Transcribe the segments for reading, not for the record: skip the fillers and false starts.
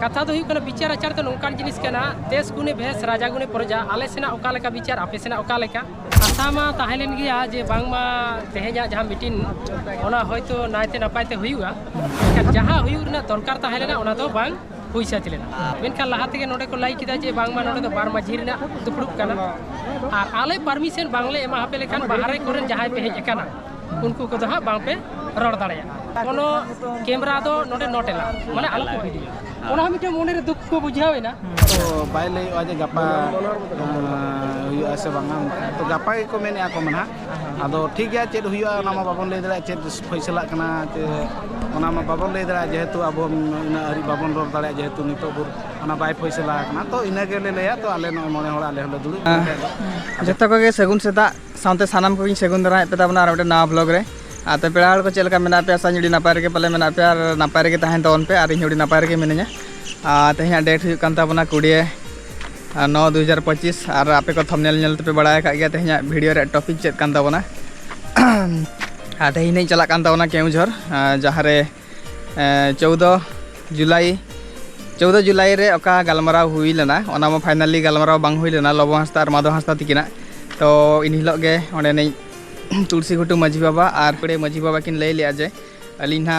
कथा तो हुई विचार आचार तो नौकान जिनिस कना देश गुने भेस राजा गुने प्रजा आले सेना ओका लेका विचार आपे सेना ओका लेका आशा मा ताहेलेन गिया जे बांगमा तेहेजा जहां मीटिंग ओना होयतो नायते नापायते हुयुगा जहां हुयु रना दरकार ताहेलेना ओना दो बांग हुई साथिलेना मेनखान लहा तेगे नोडे को लाई किदा जे बांगमा नोडे दो बार माझी रना दुपड़ुब कना आर आले परमिशन बांगले एमा हापे लेखान बाहरे कोरेन जहां पे हेज एकाना उनको को दहा बांग पे रड़ दाड़ेया कोनो कैमरा दो नोडे नोटेला माने आलो को वीडियो ओना मिटे मोने रे दुख को बुझावेना तो bye लay aja gapa huyu ase bangam to gapa ko mene ako mana ado ठीक है चेद हुआ ओना मा बाबन लay दरा चेद फैसला कना चे ओना मा बाबन लay दरा जेहेतु अब ina ari बाबन रोड दरा जेहेतु नितो बुर ओना बाय फैसला कना तो इना के ले लया तो आले न मोने होड़ा आले हले दुलु जत्ता को के सेगुन सेता साउते सानाम को सेगुन दरा पे ताबना आर ना ब्लॉग रे आते पेड़ाड़ को चलका मेना पे आसा जुड़ी नापाय रे पले मेना पे आर नापाय रे तहन तोन पे आर जुड़ी नापाय रे मिनया तेहना डेट हुई कान ताबना 20/9/2025 और आपे को थंबनेल नेल पे बड़ाय का गया तेहना वीडियो रे टॉपिक चेक कान ताबना तेहना नहीं चला कान ताबना केउझर जहां रे 14 जुलाई रे ओका गलमराव हुई लेना ओना मा फाइनली गलमराव बांग हुई लेना लबो हंसता और माधव हंसता तिकिना तो इन हिलो गे ओंडे नहीं तुलसी घुटू माझी बाबा और पेड़े माझी बाबा किन लय लिया जे अलीना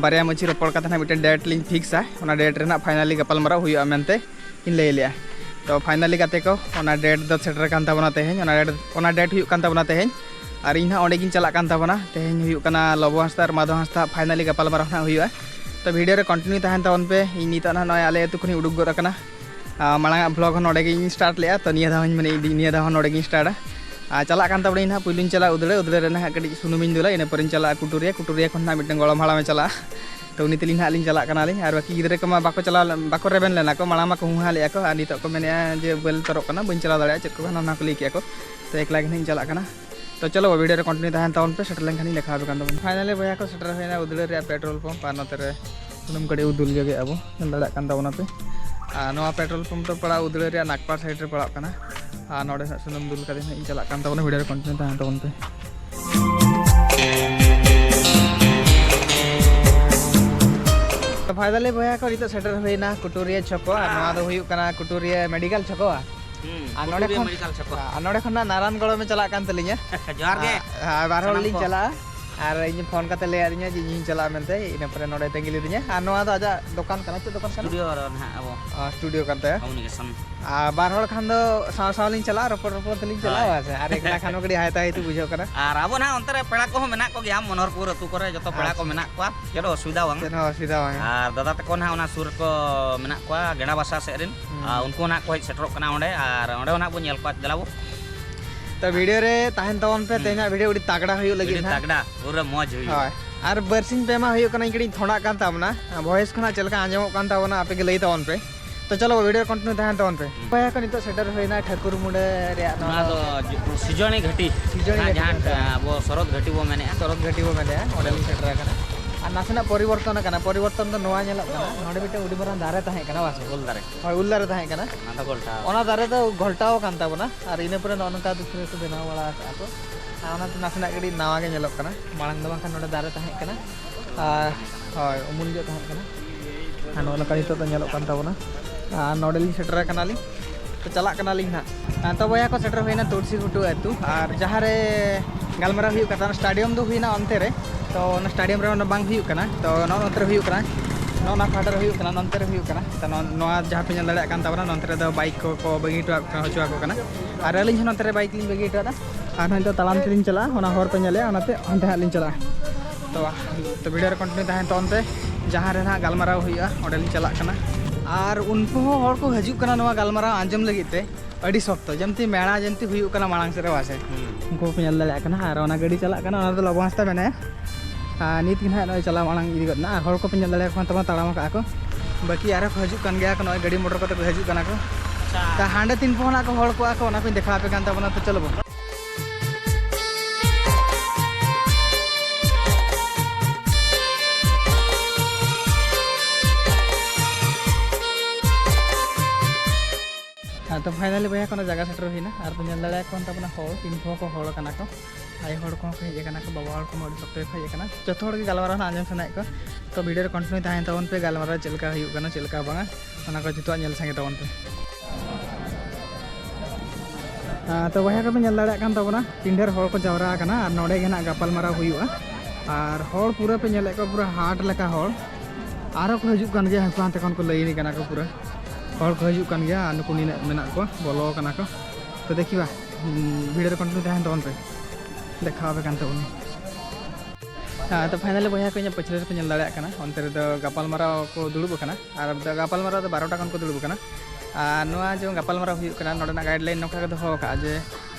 बारे मची रपड़ का मिट्टन डेट लिंग फिक्स है डेट रेना फाइनली गपाल मारा हुई मेनते किन लय लिया तो फाइनली गाते को डेट दो सेटर कान ताबना तेहें डेट हुई कान ताबना तेहें और इन ओंडे गिन चला कान ताबना तेहें हुई काना लबो हंसता और माधव हंसता फाइनली गपाल मारा हुई तो वीडियो रे कंटिन्यू तहन ताबन पे इन नित ना नय आले अतु खनि उडुक गोर कना मांगा ब्लॉग नोडे गिन स्टार्ट लेया तो निया धावन माने निया धावन नोडे गिन स्टार्ट चला कान ताबड़ी ना पुलिन चला उदड़े रे ना कड़ी सुनुमिन दुला इन परिन चला कुटुरिया खन ना मिटन गळम हाड़ा में चला तो उनी तिलिन हालिन चला कना लिन आर बाकी गिदरे कमा बाको चला बाको रेबेन लेना को माळा मा को हुहा ले को आनी तो को मेने जे बेल तरक कना बइन चला दाड़े चेक को ना को ले किया को तो एकला गिन चला कना तो चलो वीडियो रे कंटिन्यू तहन ताउन पे सेटल लेन खानी लेखा कान ताबन फाइनली भैया को सेटर होइना उदड़े रे पेट्रोल पंप आ नते रे सुनुम कड़ी उदुल जगे अबो दाड़ा कान ताबना पे नवा पेट्रोल पंप तो पड़ा उदड़े रे नागपार साइड रे पड़ा कना नोडे सुनुम दुल कदे इन चला कान ताबना वीडियो रे कंटिन्यू तहन ताबन पे तो फाइनली भैया को रितो सेटर होइना कुटुरिया छको आ नवा दो हुयु कना कुटुरिया मेडिकल छको आ नोडे मेडिकल छको आ नोडे खना नारायणगढ़ में चला कान तलिया जोहार गे बार होड़ लिन चला और इन फोन करते ले आदिया जे इन चला मेनते इन पर नोडे तेंगिली दिया आ नवा दो आजा दुकान कना च दुकान स्टूडियो ना अब स्टूडियो करते कम्युनिकेशन आ बार होड़ खान दो साव लिन चला रपड़ तलिन चला वासे आर एकला खानो कड़ी हायता हितु बुझो करा आर आबो ना अंतरे पेड़ा को मेना को गया मनोहरपुर अतु करे जतो पेड़ा को मेना को केडो असुविधा बांग तेनो असुविधा बांग आर दादा तको ना ओना सुर को मेना को गेड़ा बासा सेरिन उनको ना को सेटरो कना ओंडे आर ओंडे ना बो नेल को दलाबो तो वीडियो रे ताहन तवन पे तेना वीडियो उडी तागड़ा हुई लगी ना तागड़ा पूरा मौज हुई हाय आर बरसिन पे मा हुई कना इकड़ी थोड़ा कान ताबना वॉइस खना चलका आंजमो कान ताबना आपे के लई तवन पे तो चलो वीडियो कंटिन्यू ताहन तवन पे भैया को नितो सेटर होइना ठाकुर मुंडे रे ना तो सिजोनी घाटी जहां वो शरद घाटी वो मैंने ओडे सेटर कना आ नासना परिवर्तन कना परिवर्तन तो नोआ नेला कना नोडे बिटे उडी बरान दारे ताहे कना वासे उल दारे होय उल दारे ताहे कना ना गोल्टा ओना दारे तो घोलटाओ कान ताबना आर इने परे ननका दुसरे तो बेना वाला आको आना तो नासना गडी नावा के नेलो कना मांग दो बांखान नोडे दारे ताहे कना होय उमुल जे ताहे कना आनो लका नितो तो नेलो कान ताबना आ नोडे लिन सेटर कना ली तो चला कना ली ना तो भैया को सेटर होइना तुलसी घुटू अतु आर जहां रे गलमरा हुई कता स्टेडियम दो हुइना अंते रे तो स्टेडियम रे बांग हुई कना तो नोनते हुई कना नोना फाटर हुई कना नोनते हुई कना तो नोआ जहां पे नेल दाड़ा कान ताबना नोनते दो बाइक को बगी टो हचुआ को कना आर अलिन नोनते बाइक लिन बगी टो दा आर नोते तालाम तिलिन चला ओना होर पे नेले ओनाते अंते हालिन चला तो वीडियो रे कंटिन्यू ताहन तो अंते जहां रे ना गलमराव हुईआ ओडे लिन चला कना आर उनको होर को हजू कना नोआ गलमराव आंजम लगिते अड़ी सख्त जमती मेड़ा जमती हुई कना मांग से वासे उनको पे नेल दाड़ा कना आर ओना गाड़ी चला कना ओना दो लबो हंसता मेने नीत गिन ना चला मांग इदी गना हर को पे नेल दाड़ा को तमा ताड़ाम का को बाकी आरे को हजू कन गया को गाड़ी मोटर को हजू कना को ता हांडे तीन पोना को हर को ओना पे देखा पे कान ताबना तो चलो तो फाइनली भैया को जगह सेटर हुई और पे नल दाड़ा को तबना हर तीन को हर कना को आई हर को हेज कना को बाबा हर को मोड़ सकते हेज कना जतो हर के गलमारा आंजम सनाय को तो वीडियो रे कंटिन्यू ताहेन तबन पे गलमारा चलका हुई कना चलका बांगा ओना को जतो नेल संगे तबन पे तो भैया को नल दाड़ा कान तबना तीन हर को जावरा कना और नोडे गे ना गपाल मारा हुईआ और हर पूरा पे नेले को पूरा हाट लका हर आरो को हजु कान गया हां तखन को लईनी कना को पूरा हर को हजु कान गया नुकु नी मेना को बोलो कना को तो देखिबा वीडियो रे कंटिन्यू ताहेन तबन पे देखा पे कान तबन तो फाइनली भैया को पछले पे नल दाड़ा कना अंतर रे गपाल मारा को दुड़ुब कना और गपाल मारा 12टा कन को दुड़ुब कना और नोआ जो गपाल मारा हुई कना नोडना गाइडलाइन नोका के दोहो का जे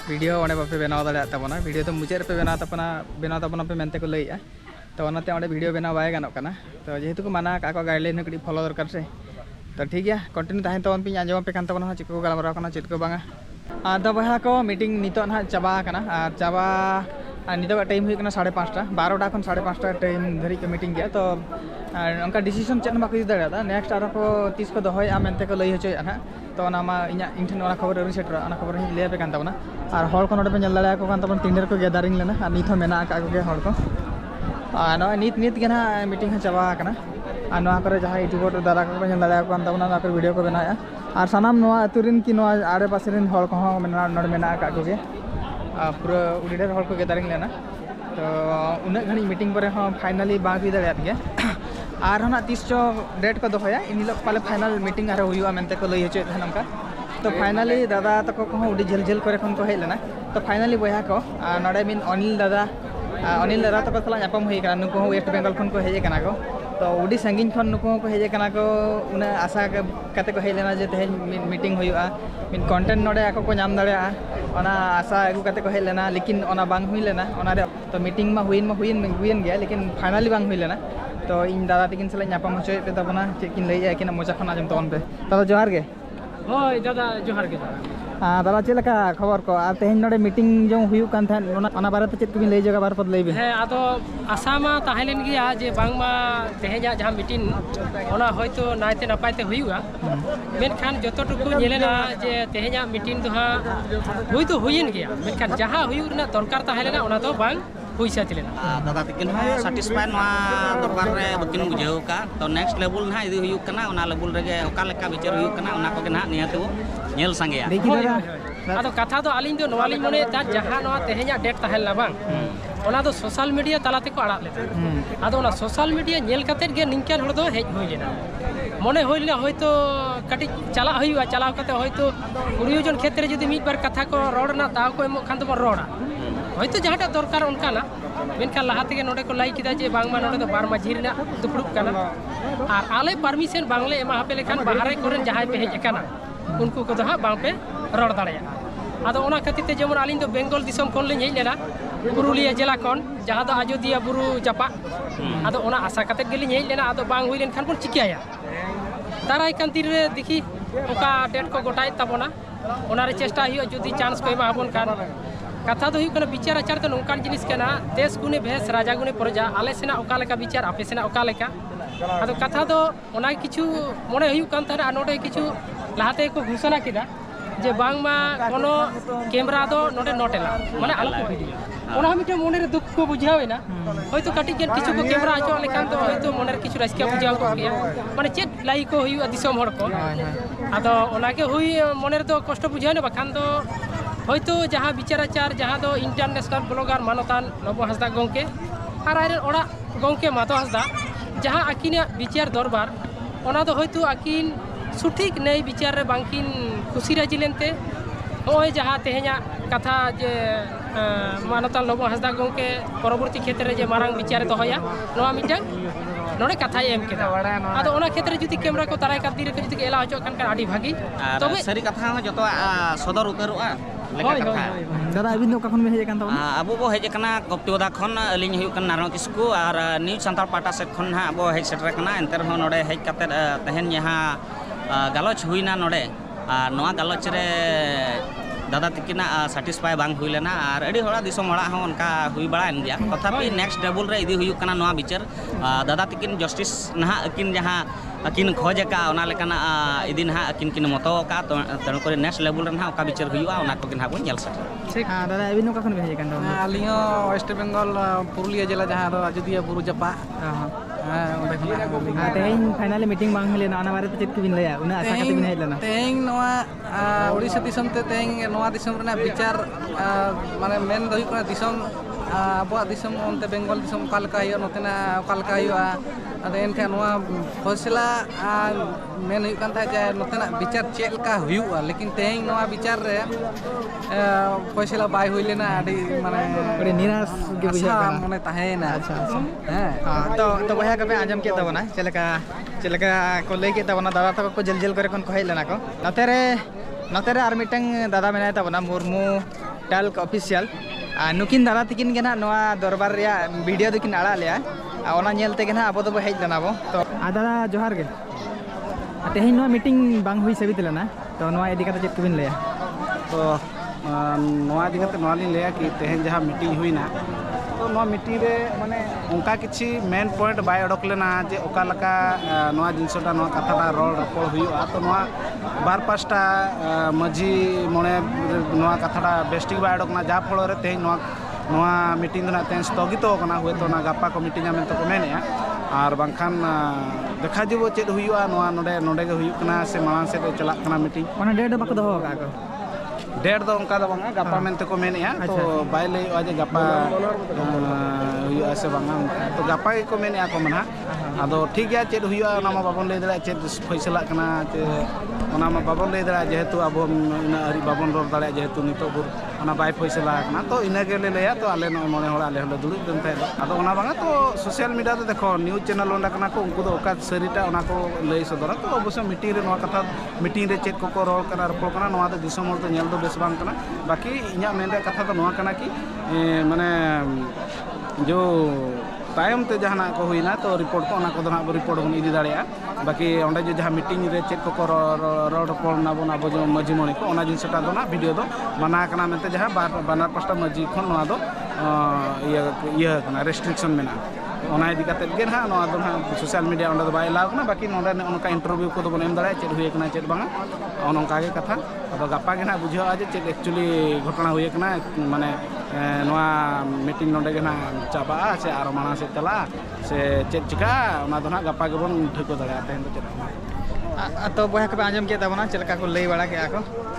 वीडियो ओने बापे बनाव दाड़ा तबना वीडियो तो मुचाद पे बनाव तबना पे मेनते को लईया तो ओनाते ओंडे वीडियो बनाव बाय गानोक कना तो जेहेतु को माना का को गाइडलाइन कड़ी फॉलो दरकार से तो ठीक है कंटिन्यू ताहेन तबन पे आंजम पे कान तबना चिक को गलमाराव कना चित को बांगा तो भैया को मीटिंग नितो ना चाबा कना और चाबा नितो टाइम हुई कना 5:30 12टा खन 5:30 टाइम धरी के मीटिंग गया तो उनका डिसीजन चेक बाको दाड़ा नेक्स्ट आरो को 30 को दोहय मेनते को लई होचय ना तो ओना मा इना इनठन ओना खबर रि सेटर ओना खबर हि ले पे कान तबना और हर को नोडे पे नल दाड़ा को कान तबन तीनर को गैदरिंग लेना और नित मेना का को हर को और नित के ना मीटिंग चाबा कना और नोआ करे जहां यूट्यूबर दादा को नल दाड़ा को कान तबना ना पे वीडियो को बनाया और सानाम नोआ अतुरिन की नोआ आड़े पासे रिन हर को मेना नोडे मेना का को पूरा उड़ीडर हर को गैदरिंग लेना तो उन्ना घणी मीटिंग पर फाइनली बाग हुई दाड़ा गया और ना 30 चो डेट को दोहया इन हिलो पाले फाइनल मीटिंग आरो हुआ मेनते को लई होचे नमका तो फाइनली दादा तको को उडी झेल झेल करे खन को हेज लेना तो फाइनली बया को नडे मिन अनिल दादा तको सला यापम हुई कना नुको वेस्ट बेंगल खन को हेजे कना को तो उडी संगिन खन नुको को हेजे कना को उना आशा कते को हेज लेना जे तेज मीटिंग हुआ मिन कंटेंट नडे आको को नाम दाड़ा ओना आशा आगु कते को हेज लेना लेकिन ओना बांग हुई लेना ओना रे तो मीटिंग मा हुईन गया लेकिन फाइनली बांग हुई लेना तो इन दादा तकिन सला नापम होचय पे तबना चेकिन लई किन मोचा खन आजम तबन पे दादा जोहार गे होय दादा जोहार गे दादा चेलका खबर को और तेहन नडे मीटिंग जो हुई कान थान ओना बारे चेक को लई जगह बार पद लई बे हे आदो आशा मा ताहेलेन गिया जे बांगमा तेहेजा जहां मीटिंग ओना होयतो नायते नापायते हुईगा मेनखान जतटुकु नेलेना जे तेहेजा मीटिंग दो हा हुई तो हुईन गया मेनखान जहां हुई ना दरकार ताहेलेना ओना तो बांग पैसा तिलेना दादा तकिन सैटिस्फाई नोआ दरबार रे बकिन बुझाव का तो नेक्स्ट लेवल ना इदी हुई कना ओना लेवल रे ओका लेका विचार हुई कना ओना को ना नियतो नेल संगे आदो कथा दो आलिन दो नोवाली मने ता जहां नोआ तेहेजा डेट ताहेला बांग ओना दो सोशल मीडिया तालाते को आड़ा लेता आदो ओना सोशल मीडिया नेल कतेट गे निंकन हड़ दो हेज होई लेना मने होई लेना होयतो कटि चला हुईवा चलाव कते होयतो प्रयोजन क्षेत्र जदि मिट बार कथा को रोड ना दाव को एमो खान तो रोडा होयतो जहाटा दरकार उनका ना मेनखान लाहाते गे नोडे को लाई किदा जे बांगमा नोडे दो बार माझी रेना दुपड़ुब कना और आले परमिशन बांगले एमा हापे लेखान बाहरे कोरेन जहाय पे हेज कना उनको को दहा बांग पे रोड दाड़या आदो ओना खातिर जेमन आलिन दो बेंगल दिसम कोन ले हेज लेना पुरुलिया जिला कोन जहां दो अयोध्या बुरु जापा आदो ओना आशा कते गेलिन हेज लेना आदो बांग हुई लेन खान कोन चिकियाया दाराय कान तीर रे देखी ओका डेट को गोटाय तबना ओना रे चेष्टा हुई जदि चांस को एमा हबन कान कथा तो हुई विचार आचार तो नौकान जिनिस कना देश गुने भेस राजा गुने प्रजा आले सेना ओका लेका विचार आपे सेना ओका लेका आदो कथा दो ओना किछु मने हुई कान थाना नोडे किछु लाहाते को घोषणा किदा जे बांगमा कोनो कैमरा दो नोडे नोटेला माने आलो को भिडियो ओना मिटे मने रे दुख को बुझावेना होयतो काटी गेन किछु को कैमरा आचो लेखान तो होयतो मने रे किछु रास्का बुझाव को गया माने चेत लाई को हुई दिसम हड़ को आदो ओना के हुई मने रे तो कष्ट बुझावेना बखान दो होयतो जहां विचाराचार जहां दो इंटरनेशनल ब्लॉगर मानतान नबो हंसदा गंके और आरे ओड़ा गंके मातो हंसदा जहां आकिना विचार दरबार ओना दो होयतो आकिन सुठिक नई विचार रे बांकिन खुशी राजी लेनते होय जहां तेहेजा कथा जे मानतान नबो हंसदा गंके परवर्ती क्षेत्र रे जे मारांग विचार दोहया नोआ मिटन नोडे कथा एम केदा आदो ओना क्षेत्र जुदी कैमरा को ताराय का दिरे जुदी एला हचो कान आडी भागी तबे सरी कथा जतो सदर उतरवा लेका कथा दादा अबिन दो कखन में हेज कान तबन अबो बो हेज कना कप्तिवदा खन अलिन हुई कन नारायण किस्कु और न्यूज संताल पाटा से खन हा अबो हेज सेटर कना एंतर हो नोडे हेज कते तहन यहां गालोच हुईना नोडे नोआ गालोच रे दादा तकिना सैटिस्फाई बांग हुई लेना और अड़ी होड़ा दिसम होड़ा हो उनका हुई बड़ा गया तथापि नेक्स्ट लेवल रे इदी हुई कना नवा विचार दादा तकिन जस्टिस नहा अकिन जहां अकिन खोज का ओना लेकाना इदी नहा अकिन किन मतो का तो तण करे नेक्स्ट लेवल रे नहा ओका विचार हुईवा ओना को किन हाबो नेल सके ठीक हां दादा अबिन का खन भेजे कान आलियो वेस्ट बेंगल पुरुलिया जिला जहां अयोध्या बुरु जपा तेहेन फाइनली मीटिंग बांग हुई लेना ओना बारे चेक बिन लया उना आशा कते बिन हेज लेना तेहेन नवा ओडिशा दिसम ते तेहेन नवा दिसम रे विचार माने मेन दहि कना दिसम आबो दिसम ओनते बेंगल दिसम कालका हियो नोतेना कालका हियो अद एनखा नवा फैसला मेन हुई कान था जे नोतेना विचार चेक का हुआ लेकिन तेहेन नवा विचार रे फैसला बाय हुई लेना आडी माने बड़ी निराश के बुझा माने ताहेना अच्छा हां तो बहा कबे आजम के तबना चलका को ले के तबना दादा तक को जल करे कोन कहै लेना को नतेरे आर मिटंग दादा मेनाय तबना मुर्मू टाल्क ऑफिशियल नुकिन दादा तकिन के ना नवा दरबार रे वीडियो दकिन आड़ा ले ओना नेल ते के ना अब तो हेज लेना बो तो दादा जोहार के तेहेन नवा मीटिंग बांग हुई सेबित लेना तो नवा इदी कते चेक बिन लेया तो नवा इदी कते नवा लिन लेया कि तेहेन जहां मीटिंग हुईना तो नवा मीटिंग रे माने उनका किछि मेन पॉइंट बाय अडक लेना जे ओका लका नवा जिनसटा नवा कथाटा रोड रपड़ हुआ तो नवा बार पास्टा मझी मने नवा कथाटा बेस्टिक बाय अडकना जा फल रे तेहेन नवा मीटिंग ना तेन स्थगित होना हुए तो ना गापा को मीटिंग में तो को मेनेया और बांखान देखा जीवो चेद हुआ नवा नोडे के हुई कना से मांग से चला कना मीटिंग ओना डेट बाको दोहो का को डेढ़ दो उनका बांगा गापा मेनते को मेनेया तो बाय ले आज गापा हुआ से बांगा तो गापा को मेनेया को मना आदो ठीक गया चेद हुआ ओना मा बाबन ले दरा चेद फैसला कना चे ओना मा बाबन ले दरा जेहेतु अब इना अरि बाबन रोड दरा जेहेतु नितो बुर ओना बाय फैसला कना तो इना के ले लेया तो आले न मने होड़ा आले हले दुड़ुब देन थे आदो ओना बांगा तो सोशल मीडिया तो देखो न्यूज़ चैनल ओंडा कना को उनको तो ओका सरीटा ओना को लई सदरा तो अवश्य मीटिंग रे नवा कथा मीटिंग रे चेक को रोल कना रपो कना नवा तो दिसम तो नेल दो बेस बांग कना बाकी इना मेन रे कथा तो नवा कना कि माने जो तायम ते जहाना को हुईना तो रिपोर्ट को ओना को दना रिपोर्ट बन इदी दाड़िया बाकी ओंडे जो जहां मीटिंग रे चेक को रोड पड़ना बना अब जो मजी मणि को ओना जिनसटा दो ना वीडियो दो मना कना मेनते जहां बानार पास्टा मजी खन नवा दो ये कना रेस्ट्रिक्शन मेना ओना इदी काते गे ना नवा दो ना सोशल मीडिया ओंडे दो बाय लाव ना बाकी नोंडे ओनका इंटरव्यू को दो बन एम दाड़े चेक हुई कना चेक बांगा ओनका के कथा अब गापा के ना बुझा आज चेक एक्चुअली घटना हुई कना माने नवा मीटिंग नोंडे के ना चाबा से आरो माना से चला से चेक चिका ओना दो ना गापा के बन ठको दाड़े तेन तो चेक तो बहा कबे आजम के तबना चलका को लई बड़ा के आको